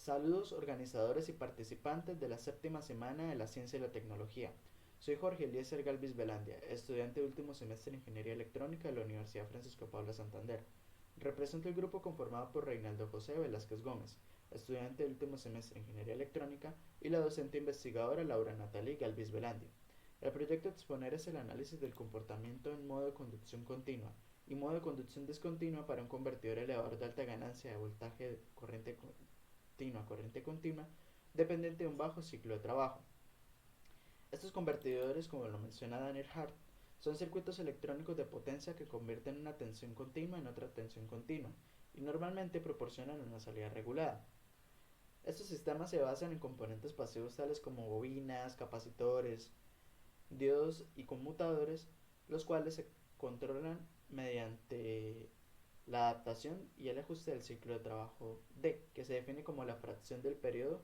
Saludos organizadores y participantes de la séptima semana de la ciencia y la tecnología. Soy Jorge Eliezer Galvis Velandia, estudiante de último semestre de Ingeniería Electrónica de la Universidad Francisco Paula Santander. Represento el grupo conformado por Reinaldo José Velázquez Gómez, estudiante de último semestre de Ingeniería Electrónica, y la docente investigadora Laura Natalie Galvis Velandia. El proyecto a exponer es el análisis del comportamiento en modo de conducción continua y modo de conducción discontinua para un convertidor elevador de alta ganancia de voltaje corriente continua, dependiente de un bajo ciclo de trabajo. Estos convertidores, como lo menciona Daniel Hart, son circuitos electrónicos de potencia que convierten una tensión continua en otra tensión continua y normalmente proporcionan una salida regulada. Estos sistemas se basan en componentes pasivos tales como bobinas, capacitores, diodos y conmutadores, los cuales se controlan mediante la adaptación y el ajuste del ciclo de trabajo D, que se define como la fracción del periodo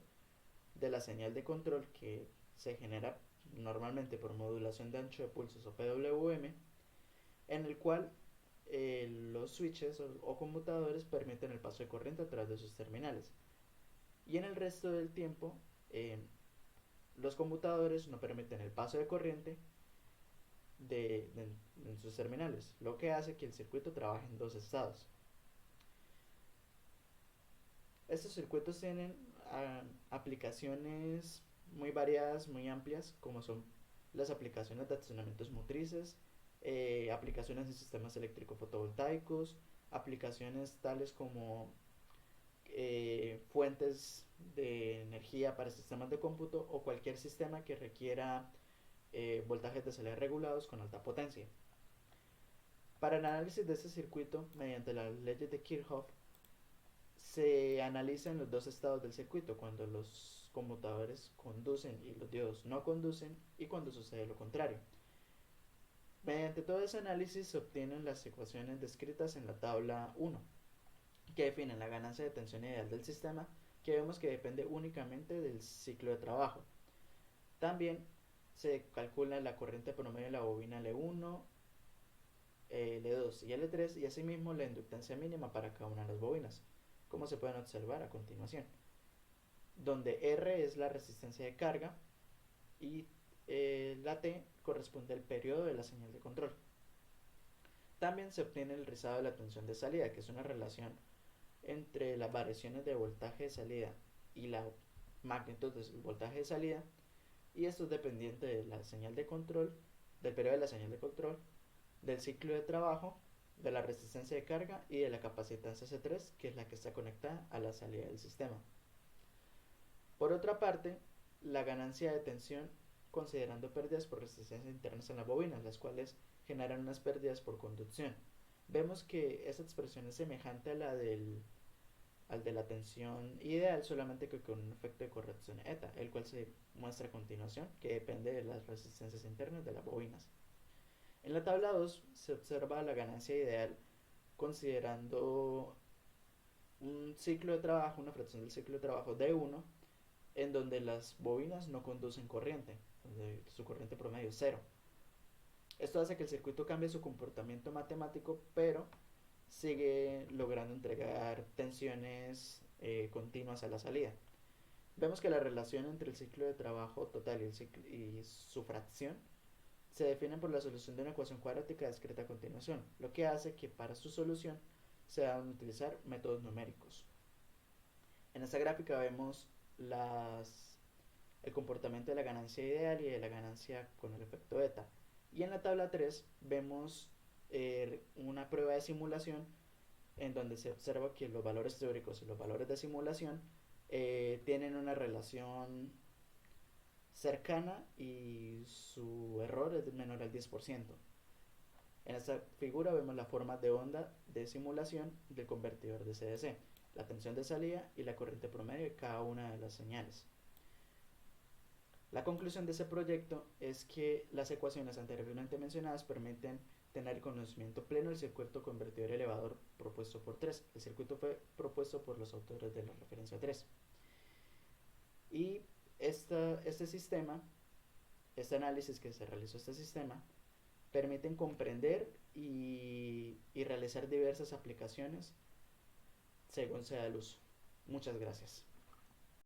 de la señal de control que se genera normalmente por modulación de ancho de pulsos o PWM, en el cual los switches o conmutadores permiten el paso de corriente a través de sus terminales. Y en el resto del tiempo, los conmutadores no permiten el paso de corriente en sus terminales, lo que hace que el circuito trabaje en dos estados. Estos circuitos tienen aplicaciones muy variadas, muy amplias, como son las aplicaciones de accionamientos motrices, aplicaciones en sistemas eléctrico-fotovoltaicos, aplicaciones tales como fuentes de energía para sistemas de cómputo o cualquier sistema que requiera voltajes de salida regulados con alta potencia. Para el análisis de este circuito, mediante las leyes de Kirchhoff, se analizan los dos estados del circuito, cuando los conmutadores conducen y los diodos no conducen, y cuando sucede lo contrario. Mediante todo ese análisis se obtienen las ecuaciones descritas en la tabla 1, que definen la ganancia de tensión ideal del sistema, que vemos que depende únicamente del ciclo de trabajo. También se calcula la corriente promedio de la bobina L1, L2 y L3, y asimismo la inductancia mínima para cada una de las bobinas, como se pueden observar a continuación, donde R es la resistencia de carga y la T corresponde al periodo de la señal de control. También se obtiene el rizado de la tensión de salida, que es una relación entre las variaciones de voltaje de salida y la magnitud del voltaje de salida, y esto es dependiente de la señal de control, del periodo de la señal de control, del ciclo de trabajo, de la resistencia de carga y de la capacitancia C3, que es la que está conectada a la salida del sistema. Por otra parte, la ganancia de tensión considerando pérdidas por resistencias internas en las bobinas, las cuales generan unas pérdidas por conducción. Vemos que esa expresión es semejante a la al de la tensión ideal, solamente que con un efecto de corrección eta, el cual se muestra a continuación, que depende de las resistencias internas de las bobinas. En la tabla 2 se observa la ganancia ideal considerando un ciclo de trabajo, una fracción del ciclo de trabajo de 1, en donde las bobinas no conducen corriente, donde su corriente promedio es 0. Esto hace que el circuito cambie su comportamiento matemático, pero sigue logrando entregar tensiones continuas a la salida. Vemos que la relación entre el ciclo de trabajo total y su fracción se definen por la solución de una ecuación cuadrática descrita a continuación, lo que hace que para su solución se deban utilizar métodos numéricos. En esta gráfica vemos el comportamiento de la ganancia ideal y de la ganancia con el efecto eta. Y en la tabla 3 vemos una prueba de simulación en donde se observa que los valores teóricos y los valores de simulación tienen una relación cercana y su error es menor al 10%. En esta figura vemos la forma de onda de simulación del convertidor de CDC, la tensión de salida y la corriente promedio de cada una de las señales. La conclusión de ese proyecto es que las ecuaciones anteriormente mencionadas permiten tener el conocimiento pleno del circuito convertidor elevador propuesto por 3. El circuito fue propuesto por los autores de la referencia 3. Y este sistema, este análisis que se realizó este sistema, permiten comprender y realizar diversas aplicaciones según sea el uso. Muchas gracias.